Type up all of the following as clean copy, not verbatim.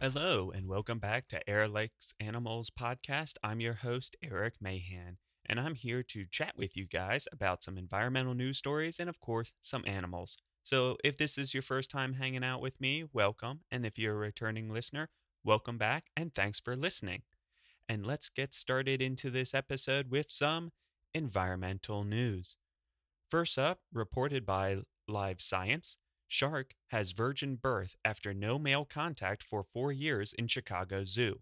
Hello, and welcome back to Air Likes Animals podcast. I'm your host, Eric Mahan, and I'm here to chat with you guys about some environmental news stories and, of course, some animals. So, if this is your first time hanging out with me, welcome. And if you're a returning listener, welcome back and thanks for listening. And let's get started into this episode with some environmental news. First up, reported by Live Science, shark has virgin birth after no male contact for 4 years in Chicago Zoo.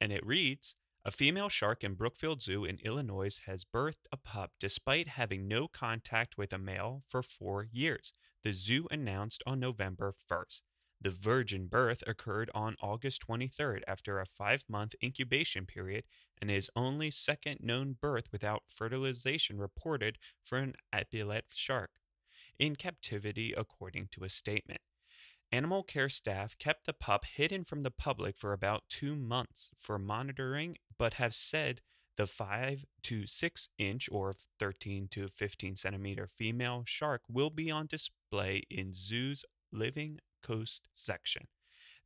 And it reads, a female shark in Brookfield Zoo in Illinois has birthed a pup despite having no contact with a male for 4 years, the zoo announced on November 1st. The virgin birth occurred on August 23rd after a 5-month incubation period and is only second known birth without fertilization reported for an epaulette shark in captivity, according to a statement. Animal care staff kept the pup hidden from the public for about 2 months for monitoring, but have said the 5 to 6 inch or 13 to 15 centimeter female shark will be on display in zoo's living coast section.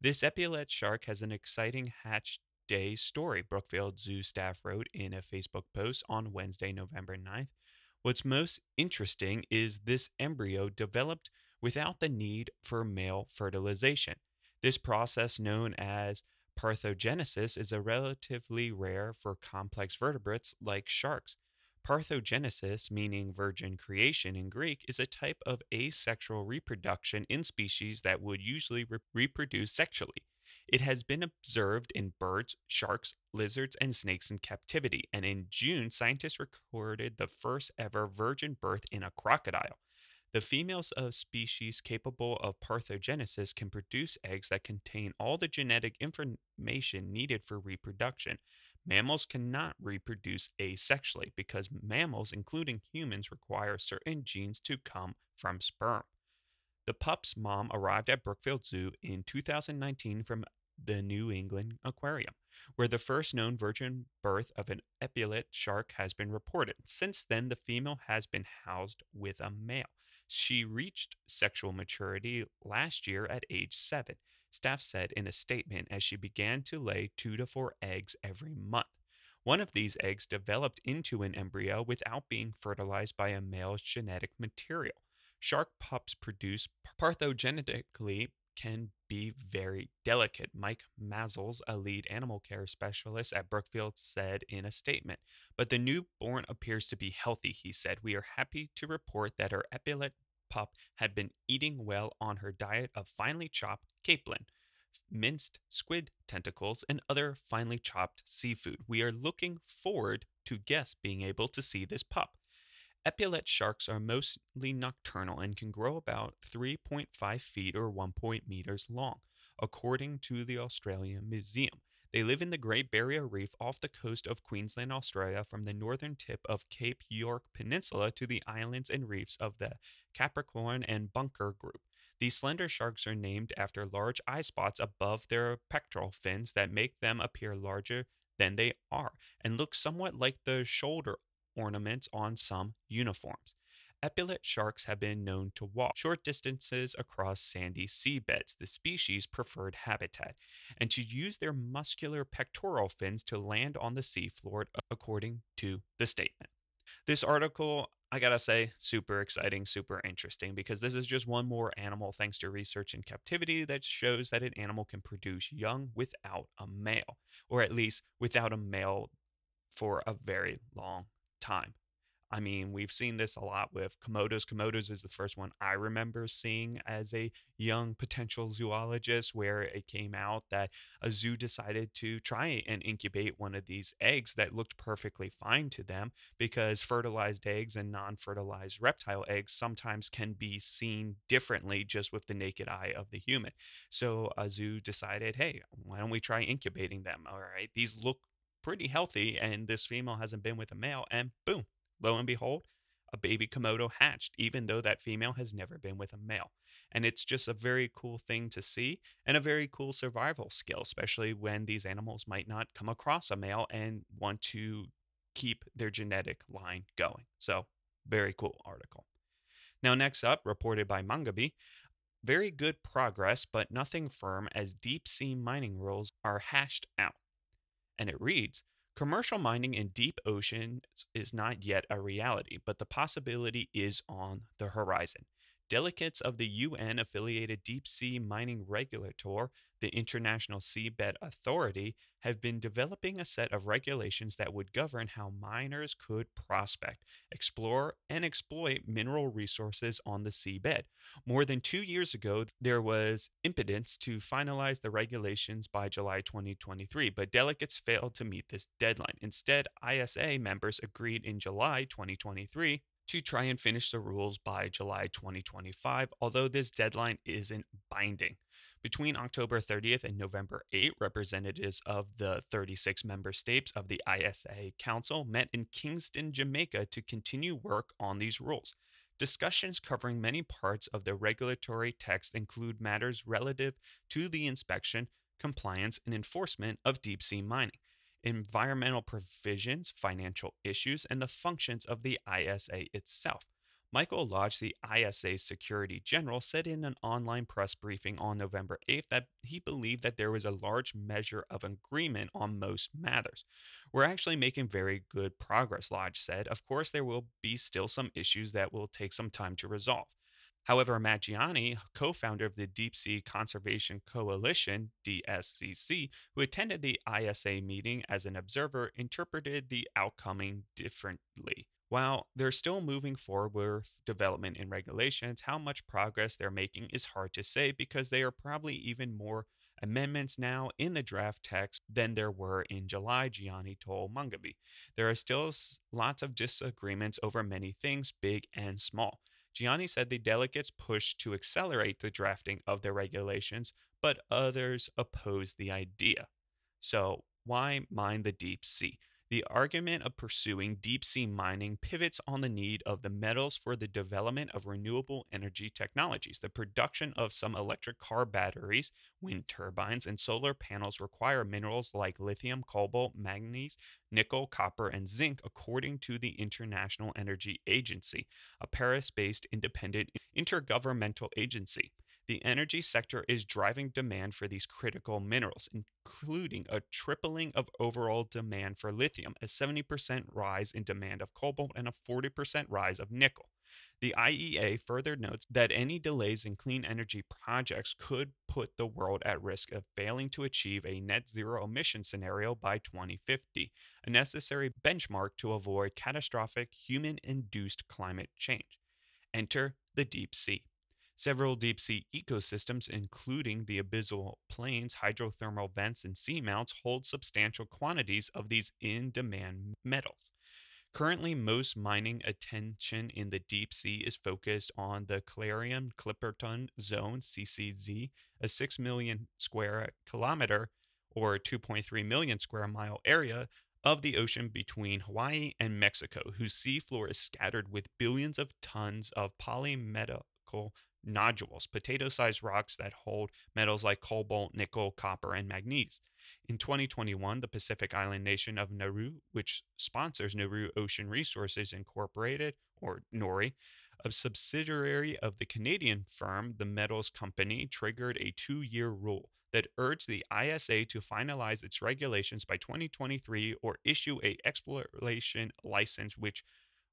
This epaulette shark has an exciting hatch day story, Brookfield Zoo staff wrote in a Facebook post on Wednesday, November 9th. What's most interesting is this embryo developed without the need for male fertilization. This process, known as parthogenesis, is a relatively rare for complex vertebrates like sharks. Parthogenesis, meaning virgin creation in Greek, is a type of asexual reproduction in species that would usually reproduce sexually. It has been observed in birds, sharks, lizards, and snakes in captivity, and in June, scientists recorded the first ever virgin birth in a crocodile. The females of species capable of parthogenesis can produce eggs that contain all the genetic information needed for reproduction. Mammals cannot reproduce asexually because mammals, including humans, require certain genes to come from sperm. The pup's mom arrived at Brookfield Zoo in 2019 from the New England Aquarium, where the first known virgin birth of an epaulette shark has been reported. Since then, the female has been housed with a male. She reached sexual maturity last year at age 7, staff said in a statement as she began to lay 2 to 4 eggs every month. One of these eggs developed into an embryo without being fertilized by a male's genetic material. Shark pups produced parthogenetically can be very delicate, Mike Mazzles, a lead animal care specialist at Brookfield, said in a statement. But the newborn appears to be healthy, he said. We are happy to report that our epaulette pup had been eating well on her diet of finely chopped capelin, minced squid tentacles, and other finely chopped seafood. We are looking forward to guests being able to see this pup. Epaulette sharks are mostly nocturnal and can grow about 3.5 feet or 1 meters long, according to the Australian Museum. They live in the Great Barrier Reef off the coast of Queensland, Australia, from the northern tip of Cape York Peninsula to the islands and reefs of the Capricorn and Bunker Group. These slender sharks are named after large eye spots above their pectoral fins that make them appear larger than they are and look somewhat like the shoulder ornaments on some uniforms. Epaulette sharks have been known to walk short distances across sandy seabeds, the species' preferred habitat, and to use their muscular pectoral fins to land on the seafloor, according to the statement. This article, I gotta say, super exciting, super interesting, because this is just one more animal, thanks to research in captivity, that shows that an animal can produce young without a male, or at least without a male for a very long time. I mean, we've seen this a lot with Komodos. Komodos is the first one I remember seeing as a young potential zoologist, where it came out that a zoo decided to try and incubate one of these eggs that looked perfectly fine to them, because fertilized eggs and non-fertilized reptile eggs sometimes can be seen differently just with the naked eye of the human. So a zoo decided, hey, why don't we try incubating them? All right, these look pretty healthy, and this female hasn't been with a male, and boom, lo and behold, a baby Komodo hatched, even though that female has never been with a male. And it's just a very cool thing to see, and a very cool survival skill, especially when these animals might not come across a male and want to keep their genetic line going. So, very cool article. Now, next up, reported by Mangabe, Very good progress, but nothing firm as deep sea mining rules are hashed out. And it reads, commercial mining in deep oceans is not yet a reality, but the possibility is on the horizon. Delegates of the UN affiliated deep sea mining regulator, the International Seabed Authority, have been developing a set of regulations that would govern how miners could prospect, explore, and exploit mineral resources on the seabed. More than 2 years ago, there was impotence to finalize the regulations by July 2023, but delegates failed to meet this deadline. Instead, ISA members agreed in July 2023 to try and finish the rules by July 2025, although this deadline isn't binding. Between October 30th and November 8th, representatives of the 36 member states of the ISA Council met in Kingston, Jamaica to continue work on these rules. Discussions covering many parts of the regulatory text include matters relative to the inspection, compliance, and enforcement of deep sea mining, environmental provisions, financial issues, and the functions of the ISA itself. Michael Lodge, the ISA Security General, said in an online press briefing on November 8th that he believed that there was a large measure of agreement on most matters. We're actually making very good progress, Lodge said. Of course, there will be still some issues that will take some time to resolve. However, Matt Gianni, co founder of the Deep Sea Conservation Coalition, DSCC, who attended the ISA meeting as an observer, interpreted the outcome differently. While they're still moving forward with development and regulations, how much progress they're making is hard to say because there are probably even more amendments now in the draft text than there were in July, Gianni told Mungabe. There are still lots of disagreements over many things, big and small. Gianni said the delegates pushed to accelerate the drafting of the regulations, but others opposed the idea. So, why mine the deep sea? The argument of pursuing deep sea mining pivots on the need of the metals for the development of renewable energy technologies. The production of some electric car batteries, wind turbines, and solar panels require minerals like lithium, cobalt, manganese, nickel, copper, and zinc, according to the International Energy Agency, a Paris based independent intergovernmental agency. The energy sector is driving demand for these critical minerals, including a tripling of overall demand for lithium, a 70% rise in demand of cobalt, and a 40% rise of nickel. The IEA further notes that any delays in clean energy projects could put the world at risk of failing to achieve a net zero emission scenario by 2050, a necessary benchmark to avoid catastrophic human induced climate change. Enter the deep sea. Several deep sea ecosystems, including the abyssal plains, hydrothermal vents, and seamounts, hold substantial quantities of these in demand metals. Currently, most mining attention in the deep sea is focused on the Clarion Clipperton Zone (CCZ), a 6 million square kilometer or 2.3 million square mile area of the ocean between Hawaii and Mexico, whose seafloor is scattered with billions of tons of polymetallic nodules, potato sized rocks that hold metals like cobalt, nickel, copper, and manganese. In 2021, the Pacific island nation of Nauru, which sponsors Nauru Ocean Resources Incorporated, or NORI, a subsidiary of the Canadian firm The Metals Company, triggered a 2-year rule that urged the ISA to finalize its regulations by 2023 or issue a exploration license which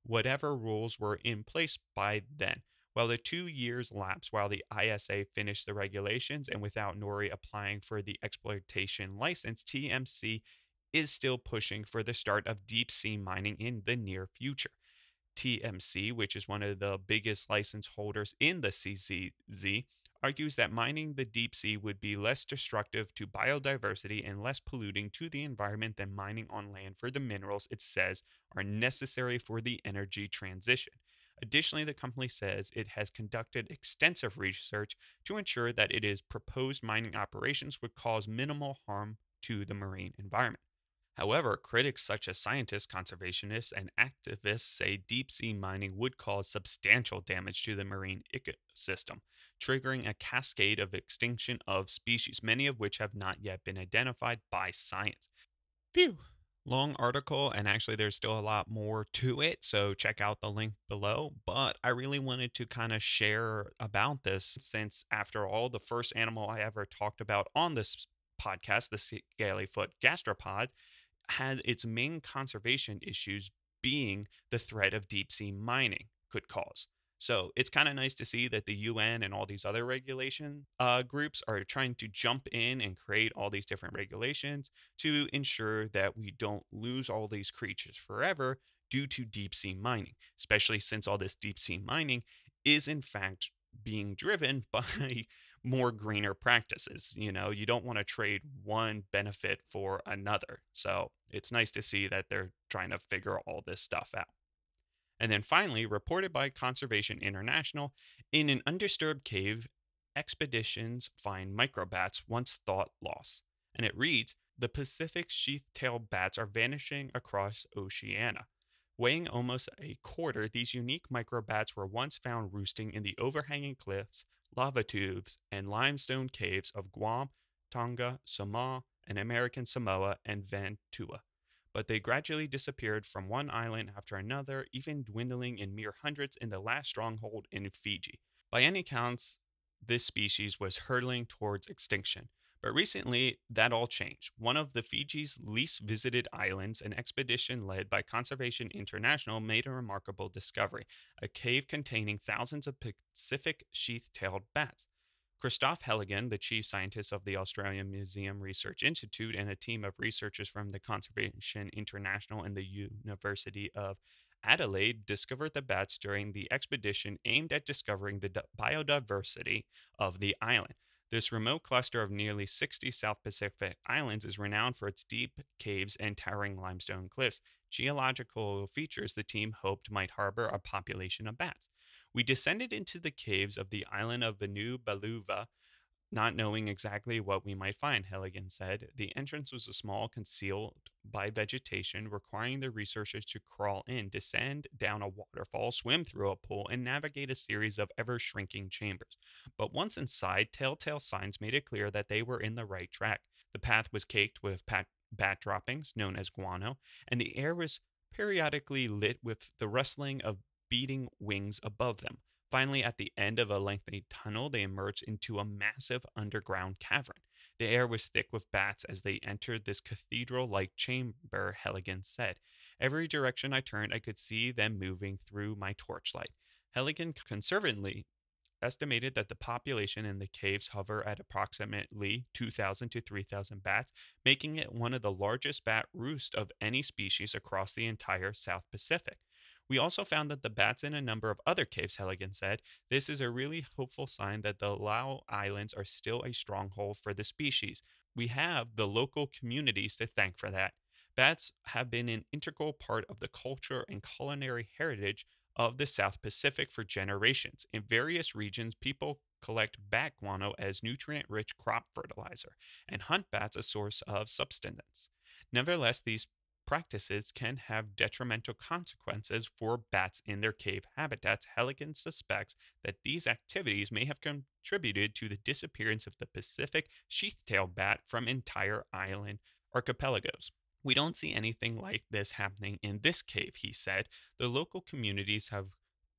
whatever rules were in place by then. While the 2 years lapsed while the ISA finished the regulations and without Nori applying for the exploitation license, TMC is still pushing for the start of deep sea mining in the near future. TMC, which is one of the biggest license holders in the CCZ, argues that mining the deep sea would be less destructive to biodiversity and less polluting to the environment than mining on land for the minerals it says are necessary for the energy transition. Additionally, the company says it has conducted extensive research to ensure that its proposed mining operations would cause minimal harm to the marine environment. However, critics such as scientists, conservationists, and activists say deep sea mining would cause substantial damage to the marine ecosystem, triggering a cascade of extinction of species, many of which have not yet been identified by science. Phew! Long article, and actually, there's still a lot more to it. So check out the link below. But I really wanted to kind of share about this since, after all, the first animal I ever talked about on this podcast, the scalyfoot gastropod, had its main conservation issues being the threat of deep sea mining could cause. So it's kind of nice to see that the UN and all these other regulation groups are trying to jump in and create all these different regulations to ensure that we don't lose all these creatures forever due to deep sea mining, especially since all this deep sea mining is in fact being driven by more greener practices. You don't want to trade one benefit for another. So it's nice to see that they're trying to figure all this stuff out. And then finally, reported by Conservation International, in an undisturbed cave, expeditions find microbats once thought lost. And it reads, the Pacific sheath-tailed bats are vanishing across Oceania. Weighing almost a quarter, these unique microbats were once found roosting in the overhanging cliffs, lava tubes, and limestone caves of Guam, Tonga, Samoa, and American Samoa and Vanuatu, but they gradually disappeared from one island after another, even dwindling in mere hundreds in the last stronghold in Fiji. By any accounts, this species was hurtling towards extinction. But recently, that all changed. One of the Fiji's least visited islands, an expedition led by Conservation International, made a remarkable discovery: a cave containing thousands of Pacific sheath-tailed bats. Christoph Helligan, the chief scientist of the Australian Museum Research Institute, and a team of researchers from the Conservation International and the University of Adelaide discovered the bats during the expedition aimed at discovering the biodiversity of the island. This remote cluster of nearly 60 South Pacific islands is renowned for its deep caves and towering limestone cliffs, geological features the team hoped might harbor a population of bats. We descended into the caves of the island of Vanuatu, not knowing exactly what we might find, Helligan said. The entrance was a small, concealed by vegetation, requiring the researchers to crawl in, descend down a waterfall, swim through a pool, and navigate a series of ever-shrinking chambers. But once inside, telltale signs made it clear that they were in the right track. The path was caked with bat droppings, known as guano, and the air was periodically lit with the rustling of beating wings above them. Finally, at the end of a lengthy tunnel, they emerged into a massive underground cavern. The air was thick with bats as they entered this cathedral-like chamber, Helligan said. Every direction I turned, I could see them moving through my torchlight. Helligan conservatively estimated that the population in the caves hover at approximately 2,000 to 3,000 bats, making it one of the largest bat roosts of any species across the entire South Pacific. We also found that the bats in a number of other caves, Helligan said. This is a really hopeful sign that the Lau Islands are still a stronghold for the species. We have the local communities to thank for that. Bats have been an integral part of the culture and culinary heritage of the South Pacific for generations. In various regions, people collect bat guano as nutrient-rich crop fertilizer and hunt bats as a source of subsistence. Nevertheless, these practices can have detrimental consequences for bats in their cave habitats. Helligan suspects that these activities may have contributed to the disappearance of the Pacific sheath-tailed bat from entire island archipelagos. We don't see anything like this happening in this cave, he said. The local communities have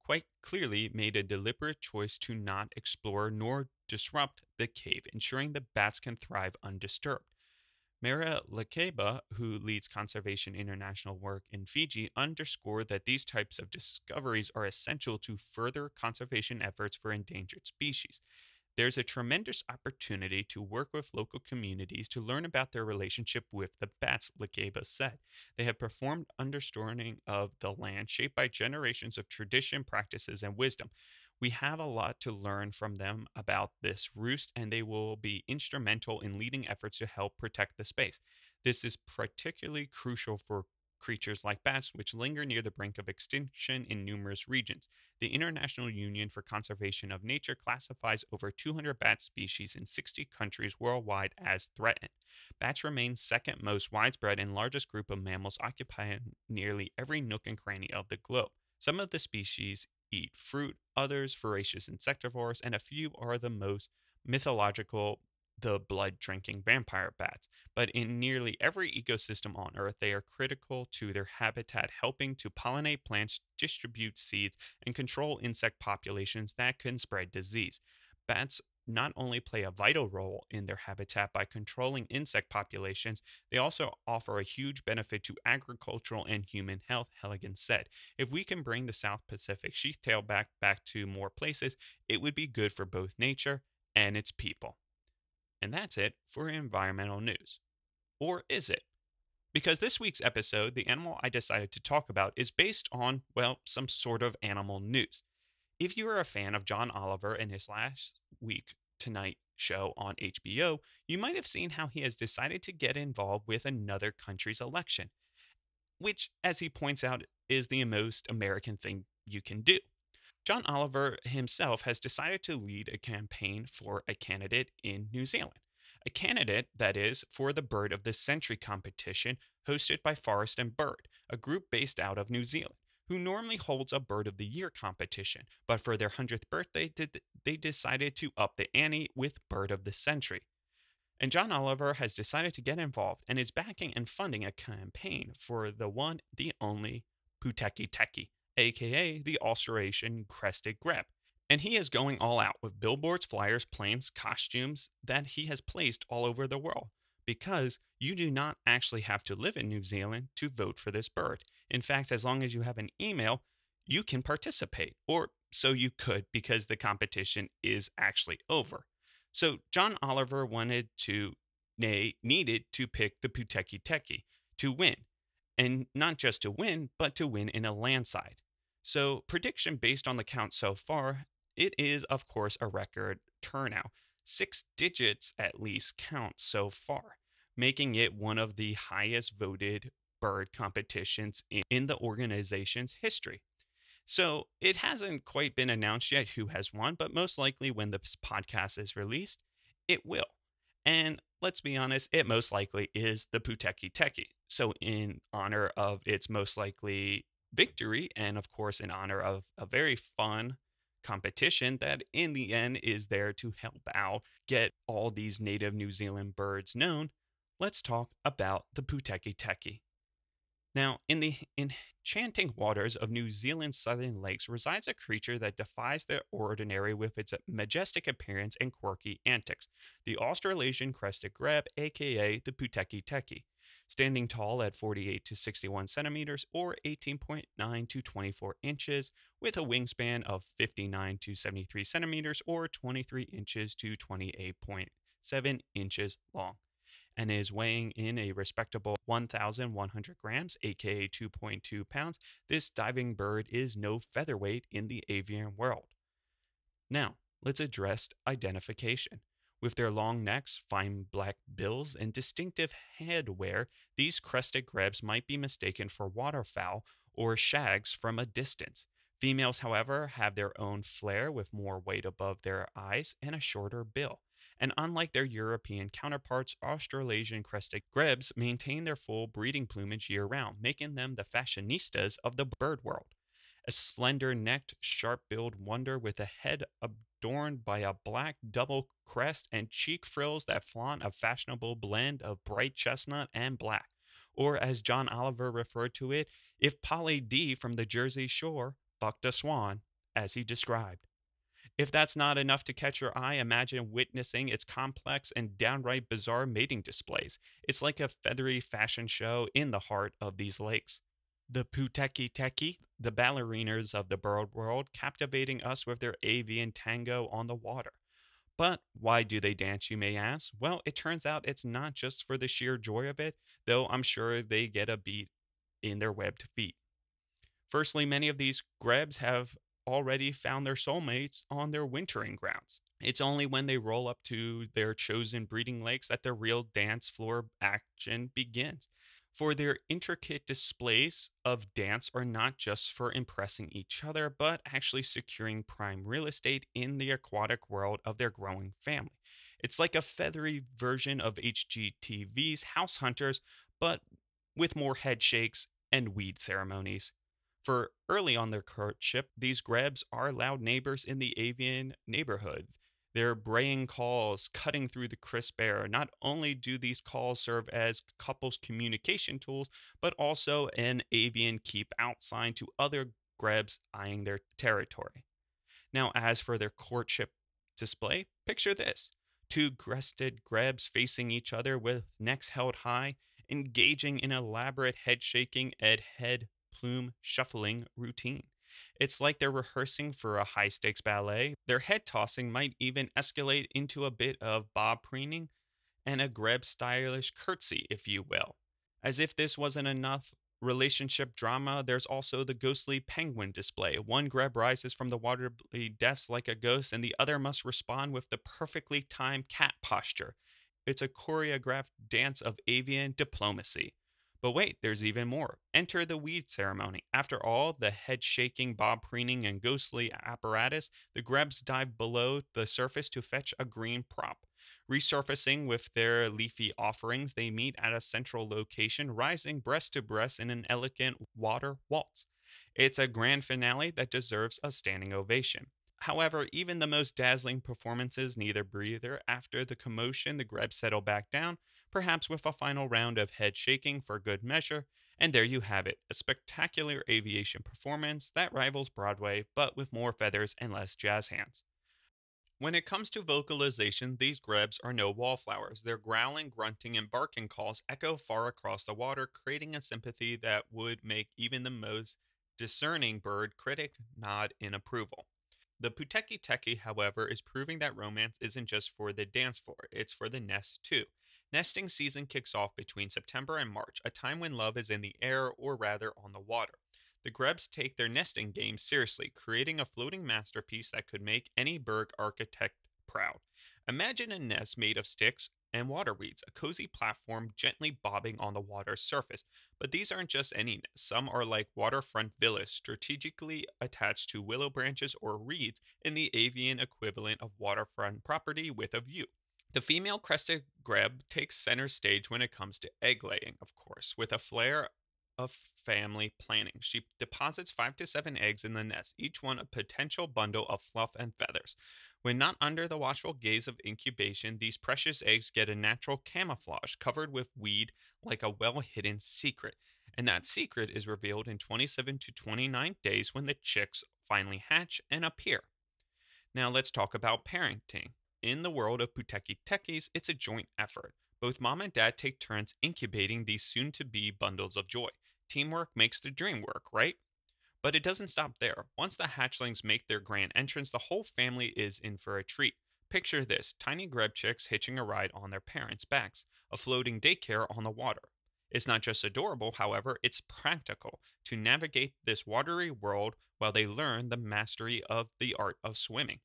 quite clearly made a deliberate choice to not explore nor disrupt the cave, ensuring the bats can thrive undisturbed. Mara Lakeba, who leads Conservation International work in Fiji, underscored that these types of discoveries are essential to further conservation efforts for endangered species. There's a tremendous opportunity to work with local communities to learn about their relationship with the bats, Lakeba said. They have performed understanding of the land shaped by generations of tradition, practices, and wisdom. We have a lot to learn from them about this roost, and they will be instrumental in leading efforts to help protect the space. This is particularly crucial for creatures like bats, which linger near the brink of extinction in numerous regions. The International Union for Conservation of Nature classifies over 200 bat species in 60 countries worldwide as threatened. Bats remain second most widespread and largest group of mammals, occupying nearly every nook and cranny of the globe. Some of the species eat fruit, others voracious insectivores, and a few are the most mythological the blood drinking vampire bats, but in nearly every ecosystem on Earth, they are critical to their habitat, helping to pollinate plants, distribute seeds, and control insect populations that can spread disease. Bats not only play a vital role in their habitat by controlling insect populations, they also offer a huge benefit to agricultural and human health, Halligan said. If we can bring the South Pacific sheath-tailed back to more places, it would be good for both nature and its people. And that's it for environmental news. Or is it? Because this week's episode, the animal I decided to talk about is based on, well, some sort of animal news. If you are a fan of John Oliver and his last week tonight show on HBO, you might have seen how he has decided to get involved with another country's election, which, as he points out, is the most American thing you can do. John Oliver himself has decided to lead a campaign for a candidate in New Zealand. A candidate, that is, for the Bird of the Century competition hosted by Forest and Bird, a group based out of New Zealand, who normally holds a Bird of the Year competition, but for their 100th birthday, they decided to up the ante with Bird of the Century. And John Oliver has decided to get involved and is backing and funding a campaign for the one, the only Pūtēkeke, aka the Australasian crested grebe. And he is going all out with billboards, flyers, planes, costumes that he has placed all over the world. Because you do not actually have to live in New Zealand to vote for this bird. In fact, as long as you have an email, you can participate. Or so you could, because the competition is actually over. So John Oliver needed to pick the Pūtēkeke to win. And not just to win, but to win in a landslide. So, prediction based on the count so far, it is, of course, a record turnout. 6 digits at least count so far, making it one of the highest voted bird competitions in the organization's history. So, it hasn't quite been announced yet who has won, but most likely when this podcast is released, it will. And let's be honest, it most likely is the Pūtēkeke. So, in honor of its most likely victory, and of course, in honor of a very fun competition that in the end is there to help out get all these native New Zealand birds known, let's talk about the Pūtēkeke. Now, in the enchanting waters of New Zealand's southern lakes resides a creature that defies the ordinary with its majestic appearance and quirky antics, the Australasian crested grebe, aka the Pūtēkeke. Standing tall at 48 to 61 centimeters or 18.9 to 24 inches, with a wingspan of 59 to 73 centimeters or 23 inches to 28.7 inches long, and is weighing in a respectable 1,100 grams, aka 2.2 pounds. This diving bird is no featherweight in the avian world. Now, let's address identification. With their long necks, fine black bills, and distinctive headwear, these crested grebes might be mistaken for waterfowl or shags from a distance. Females, however, have their own flair with more weight above their eyes and a shorter bill. And unlike their European counterparts, Australasian crested grebes maintain their full breeding plumage year-round, making them the fashionistas of the bird world. A slender-necked, sharp-billed wonder with a head adorned by a black double crest and cheek frills that flaunt a fashionable blend of bright chestnut and black. Or, as John Oliver referred to it, if Polly D from the Jersey Shore fucked a swan, as he described. If that's not enough to catch your eye, imagine witnessing its complex and downright bizarre mating displays. It's like a feathery fashion show in the heart of these lakes. The Pūtēkeke, the ballerinas of the bird world, captivating us with their avian tango on the water. But why do they dance, you may ask? Well, it turns out it's not just for the sheer joy of it, though I'm sure they get a beat in their webbed feet. Firstly, many of these grebes have already found their soulmates on their wintering grounds. It's only when they roll up to their chosen breeding lakes that the real dance floor action begins. For their intricate displays of dance are not just for impressing each other, but actually securing prime real estate in the aquatic world of their growing family. It's like a feathery version of HGTV's House Hunters, but with more head shakes and weed ceremonies. For early on their courtship, these grebes are loud neighbors in the avian neighborhood. Their braying calls cutting through the crisp air. Not only do these calls serve as couples' communication tools, but also an avian keep out sign to other grebes eyeing their territory. Now, as for their courtship display, picture this: two crested grebes facing each other with necks held high, engaging in elaborate head shaking and head plume shuffling routine. It's like they're rehearsing for a high stakes ballet. Their head tossing might even escalate into a bit of bob preening and a Greb stylish curtsy, if you will. As if this wasn't enough relationship drama, there's also the ghostly penguin display. One Greb rises from the watery depths like a ghost, and the other must respond with the perfectly timed cat posture. It's a choreographed dance of avian diplomacy. But wait, there's even more. Enter the weed ceremony. After all the head shaking, bob preening, and ghostly apparatus, the Grebs dive below the surface to fetch a green prop. Resurfacing with their leafy offerings, they meet at a central location, rising breast to breast in an elegant water waltz. It's a grand finale that deserves a standing ovation. However, even the most dazzling performances need a breather. After the commotion, the Grebs settle back down, perhaps with a final round of head shaking for good measure. And there you have it, a spectacular aviation performance that rivals Broadway, but with more feathers and less jazz hands. When it comes to vocalization, these grebes are no wallflowers. Their growling, grunting, and barking calls echo far across the water, creating a sympathy that would make even the most discerning bird critic nod in approval. The Pūtēkeke, however, is proving that romance isn't just for the dance floor, it's for the nest too. Nesting season kicks off between September and March, a time when love is in the air, or rather on the water. The Grebs take their nesting game seriously, creating a floating masterpiece that could make any berg architect proud. Imagine a nest made of sticks and water weeds, a cozy platform gently bobbing on the water's surface. But these aren't just any nests. Some are like waterfront villas, strategically attached to willow branches or reeds in the avian equivalent of waterfront property with a view. The female crested grebe takes center stage when it comes to egg laying, of course, with a flair of family planning. She deposits 5 to 7 eggs in the nest, each one a potential bundle of fluff and feathers. When not under the watchful gaze of incubation, these precious eggs get a natural camouflage, covered with weed like a well hidden secret. And that secret is revealed in 27 to 29 days when the chicks finally hatch and appear. Now let's talk about parenting. In the world of Pūtēkekes, it's a joint effort. Both mom and dad take turns incubating these soon to be bundles of joy. Teamwork makes the dream work, right? But it doesn't stop there. Once the hatchlings make their grand entrance, the whole family is in for a treat. Picture this: tiny greb chicks hitching a ride on their parents' backs, a floating daycare on the water. It's not just adorable, however, it's practical to navigate this watery world while they learn the mastery of the art of swimming.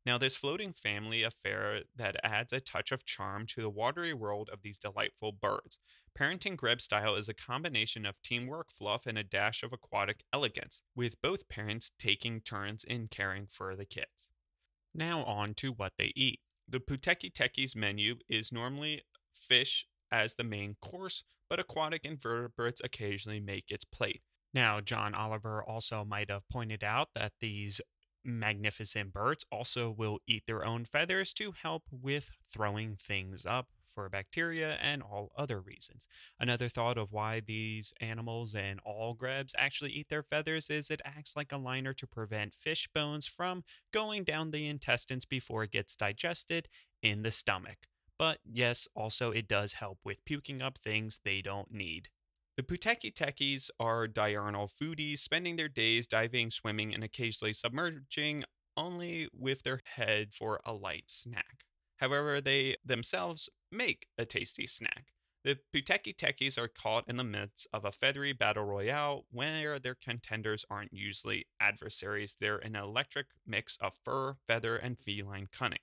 Now, this floating family affair that adds a touch of charm to the watery world of these delightful birds. Parenting Greb style is a combination of teamwork, fluff, and a dash of aquatic elegance, with both parents taking turns in caring for the kids. Now, on to what they eat. The Pūtēkeke's menu is normally fish as the main course, but aquatic invertebrates occasionally make its plate. Now, John Oliver also might have pointed out that these magnificent birds also will eat their own feathers to help with throwing things up for bacteria and all other reasons. Another thought of why these animals and all grebes actually eat their feathers is it acts like a liner to prevent fish bones from going down the intestines before it gets digested in the stomach. But yes, also it does help with puking up things they don't need. The Pūtēkekes are diurnal foodies, spending their days diving, swimming, and occasionally submerging, only with their head for a light snack. However, they themselves make a tasty snack. The Pūtēkekes are caught in the midst of a feathery battle royale where their contenders aren't usually adversaries. They're an electric mix of fur, feather, and feline cunning.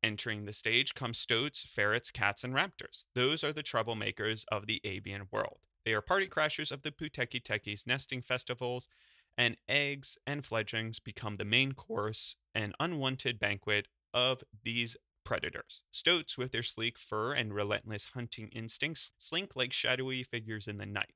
Entering the stage come stoats, ferrets, cats, and raptors. Those are the troublemakers of the avian world. They are party crashers of the Pūtēkeke's nesting festivals, and eggs and fledglings become the main course, an unwanted banquet of these predators. Stoats, with their sleek fur and relentless hunting instincts, slink like shadowy figures in the night.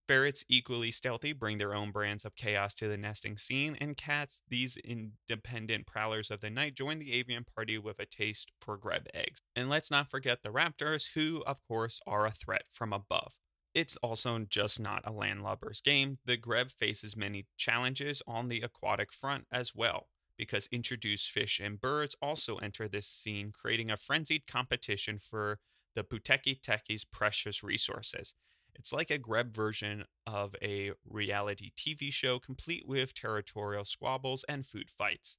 Ferrets, equally stealthy, bring their own brands of chaos to the nesting scene, and cats, these independent prowlers of the night, join the avian party with a taste for grub eggs. And let's not forget the raptors, who, of course, are a threat from above. It's also just not a landlubber's game. The grebe faces many challenges on the aquatic front as well, because introduced fish and birds also enter this scene, creating a frenzied competition for the Pūtēkeke's precious resources. It's like a grebe version of a reality TV show, complete with territorial squabbles and food fights.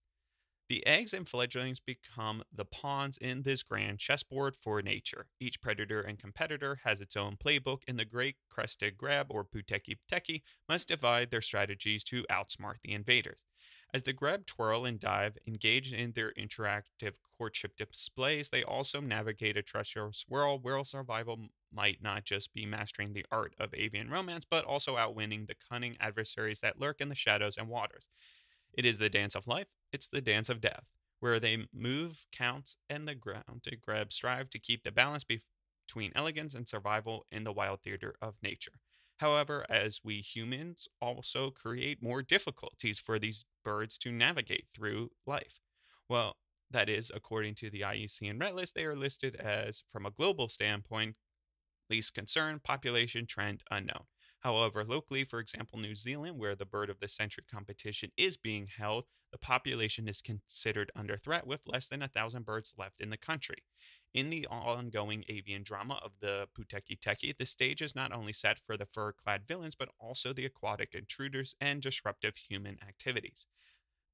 The eggs and fledglings become the pawns in this grand chessboard for nature. Each predator and competitor has its own playbook, and the great crested grebe, or Pūtēkeke, must divide their strategies to outsmart the invaders. As the grebe twirl and dive, engaged in their interactive courtship displays, they also navigate a treacherous world where survival might not just be mastering the art of avian romance, but also outwinning the cunning adversaries that lurk in the shadows and waters. It is the dance of life, it's the dance of death, where they move, counts, and the grounded grebe strive to keep the balance between elegance and survival in the wild theater of nature. However, as we humans also create more difficulties for these birds to navigate through life. Well, that is, according to the IUCN Red List, they are listed as, from a global standpoint, least concern, population trend unknown. However, locally, for example, New Zealand, where the bird of the century competition is being held, the population is considered under threat with less than 1,000 birds left in the country. In the ongoing avian drama of the Pūtēkeke, the stage is not only set for the fur clad villains, but also the aquatic intruders and disruptive human activities.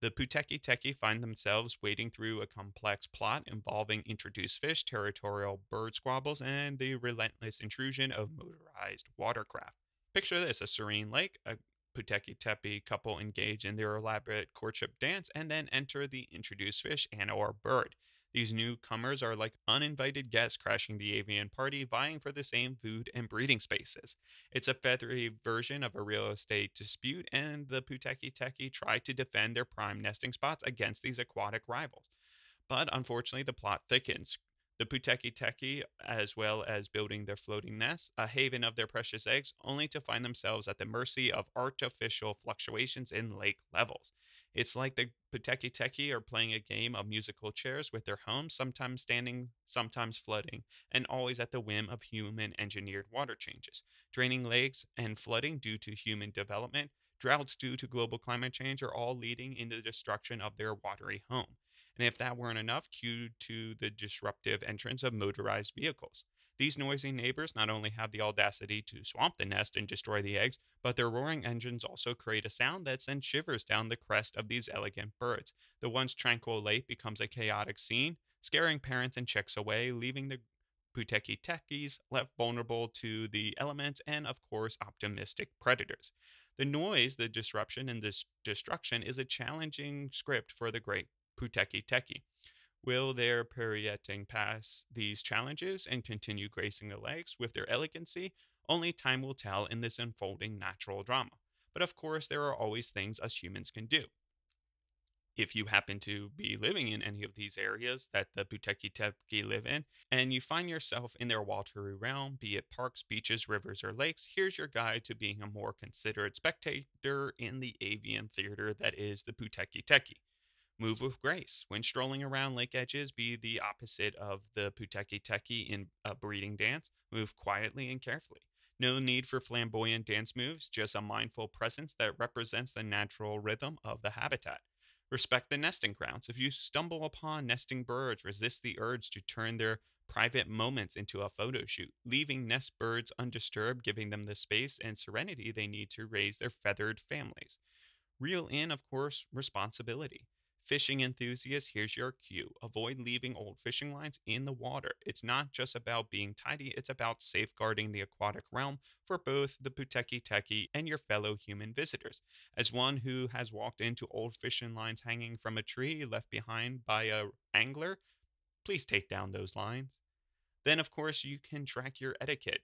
The Pūtēkeke find themselves wading through a complex plot involving introduced fish, territorial bird squabbles, and the relentless intrusion of motorized watercraft. Picture this: a serene lake, a Pūtēkeke couple engage in their elaborate courtship dance, and then enter the introduced fish and or bird. These newcomers are like uninvited guests crashing the avian party, vying for the same food and breeding spaces. It's a feathery version of a real estate dispute, and the Pūtēkeke try to defend their prime nesting spots against these aquatic rivals. But unfortunately, the plot thickens. The Pūtēkeke, as well as building their floating nests, a haven of their precious eggs, only to find themselves at the mercy of artificial fluctuations in lake levels. It's like the Pūtēkeke are playing a game of musical chairs with their homes, sometimes standing, sometimes flooding, and always at the whim of human engineered water changes. Draining lakes and flooding due to human development, droughts due to global climate change are all leading in the destruction of their watery home. And if that weren't enough, due to the disruptive entrance of motorized vehicles. These noisy neighbors not only have the audacity to swamp the nest and destroy the eggs, but their roaring engines also create a sound that sends shivers down the crest of these elegant birds. The once tranquil lake becomes a chaotic scene, scaring parents and chicks away, leaving the Pūtēkekes left vulnerable to the elements and, of course, optimistic predators. The noise, the disruption, and this destruction is a challenging script for the great Pūtēkeke. Will their pirouetting pass these challenges and continue gracing the lakes with their elegancy? Only time will tell in this unfolding natural drama. But of course, there are always things us humans can do. If you happen to be living in any of these areas that the Pūtēkeke live in, and you find yourself in their watery realm, be it parks, beaches, rivers, or lakes, here's your guide to being a more considerate spectator in the avian theater that is the Pūtēkeke. Move with grace. When strolling around lake edges, be the opposite of the Pūtēkeke in a breeding dance. Move quietly and carefully. No need for flamboyant dance moves, just a mindful presence that represents the natural rhythm of the habitat. Respect the nesting grounds. If you stumble upon nesting birds, resist the urge to turn their private moments into a photo shoot, leaving nest birds undisturbed, giving them the space and serenity they need to raise their feathered families. Reel in, of course, responsibility. Fishing enthusiasts, here's your cue. Avoid leaving old fishing lines in the water. It's not just about being tidy, it's about safeguarding the aquatic realm for both the Pūtēkeke and your fellow human visitors. As one who has walked into old fishing lines hanging from a tree left behind by a angler, please take down those lines. Then, of course, you can track your etiquette.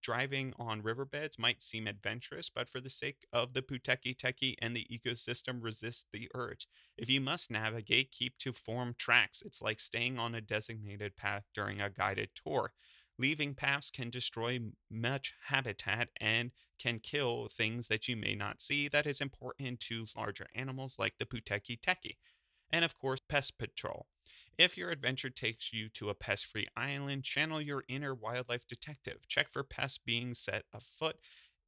Driving on riverbeds might seem adventurous, but for the sake of the Pūtēkeke and the ecosystem, resist the urge. If you must navigate, keep to formed tracks. It's like staying on a designated path during a guided tour. Leaving paths can destroy much habitat and can kill things that you may not see that is important to larger animals like the Pūtēkeke. And of course, pest patrol. If your adventure takes you to a pest free island, channel your inner wildlife detective. Check for pests being set afoot.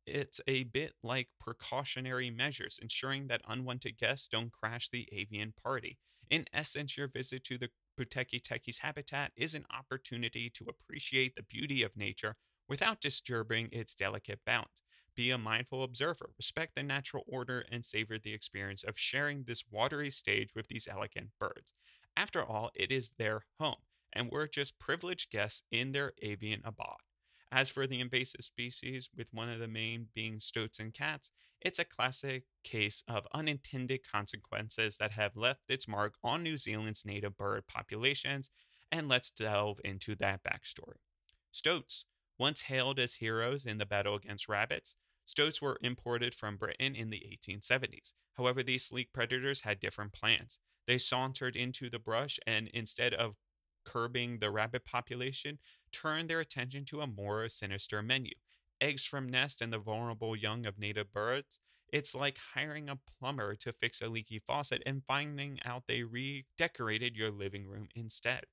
It's a bit like precautionary measures, ensuring that unwanted guests don't crash the avian party. In essence, your visit to the Pūtēkeke's habitat is an opportunity to appreciate the beauty of nature without disturbing its delicate balance. Be a mindful observer, respect the natural order, and savor the experience of sharing this watery stage with these elegant birds. After all, it is their home, and we're just privileged guests in their avian abode. As for the invasive species, with one of the main being stoats and cats, it's a classic case of unintended consequences that have left its mark on New Zealand's native bird populations, and let's delve into that backstory. Stoats, once hailed as heroes in the battle against rabbits, stoats were imported from Britain in the 1870s. However, these sleek predators had different plans. They sauntered into the brush and instead of curbing the rabbit population, turned their attention to a more sinister menu. Eggs from nests and the vulnerable young of native birds. It's like hiring a plumber to fix a leaky faucet and finding out they redecorated your living room instead.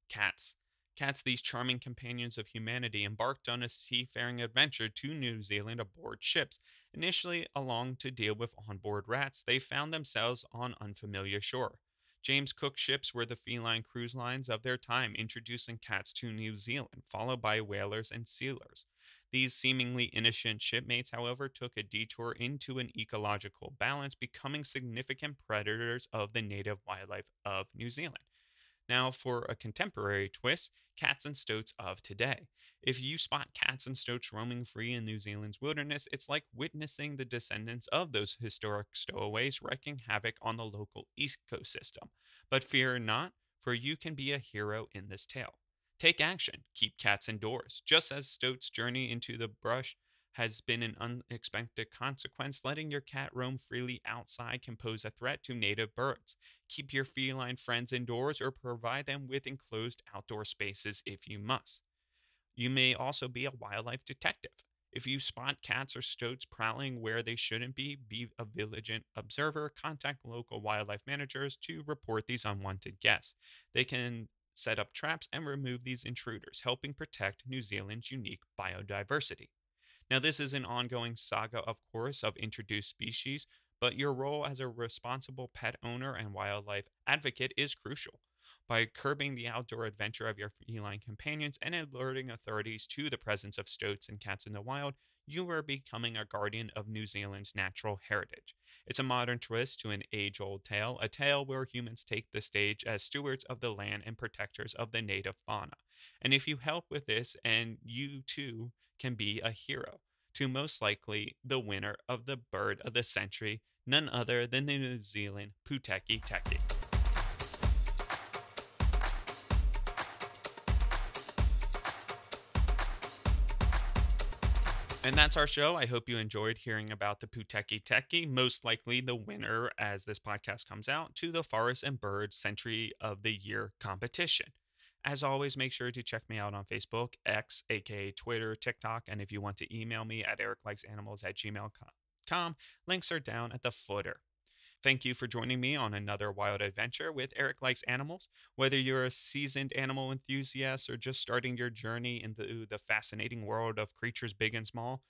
Cats. Cats, these charming companions of humanity, embarked on a seafaring adventure to New Zealand aboard ships. Initially along to deal with onboard rats, they found themselves on unfamiliar shore. James Cook ships were the feline cruise lines of their time, introducing cats to New Zealand, followed by whalers and sealers. These seemingly innocent shipmates, however, took a detour into an ecological balance, becoming significant predators of the native wildlife of New Zealand. Now, for a contemporary twist, cats and stoats of today. If you spot cats and stoats roaming free in New Zealand's wilderness, it's like witnessing the descendants of those historic stowaways wreaking havoc on the local ecosystem. But fear not, for you can be a hero in this tale. Take action, keep cats indoors. Just as stoats' journey into the brush has been an unexpected consequence, letting your cat roam freely outside can pose a threat to native birds. Keep your feline friends indoors or provide them with enclosed outdoor spaces if you must. You may also be a wildlife detective. If you spot cats or stoats prowling where they shouldn't be a vigilant observer. Contact local wildlife managers to report these unwanted guests. They can set up traps and remove these intruders, helping protect New Zealand's unique biodiversity. Now, this is an ongoing saga, of course, of introduced species, but your role as a responsible pet owner and wildlife advocate is crucial. By curbing the outdoor adventure of your feline companions and alerting authorities to the presence of stoats and cats in the wild, you are becoming a guardian of New Zealand's natural heritage. It's a modern twist to an age old tale, a tale where humans take the stage as stewards of the land and protectors of the native fauna. And if you help with this, and you too can be a hero, to most likely the winner of the Bird of the Century, none other than the New Zealand Pūtēkeke. And that's our show. I hope you enjoyed hearing about the Pūtēkeke, most likely the winner as this podcast comes out, to the Forest and Bird Century of the Year competition. As always, make sure to check me out on Facebook, X, aka Twitter, TikTok, and if you want to email me at ericlikesanimals@gmail.com, links are down at the footer. Thank you for joining me on another wild adventure with Eric Likes Animals. Whether you're a seasoned animal enthusiast or just starting your journey into the fascinating world of creatures big and small,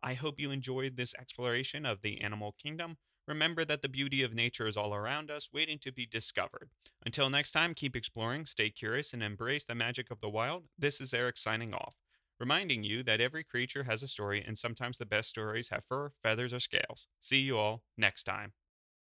I hope you enjoyed this exploration of the animal kingdom. Remember that the beauty of nature is all around us, waiting to be discovered. Until next time, keep exploring, stay curious, and embrace the magic of the wild. This is Eric signing off, reminding you that every creature has a story, and sometimes the best stories have fur, feathers, or scales. See you all next time.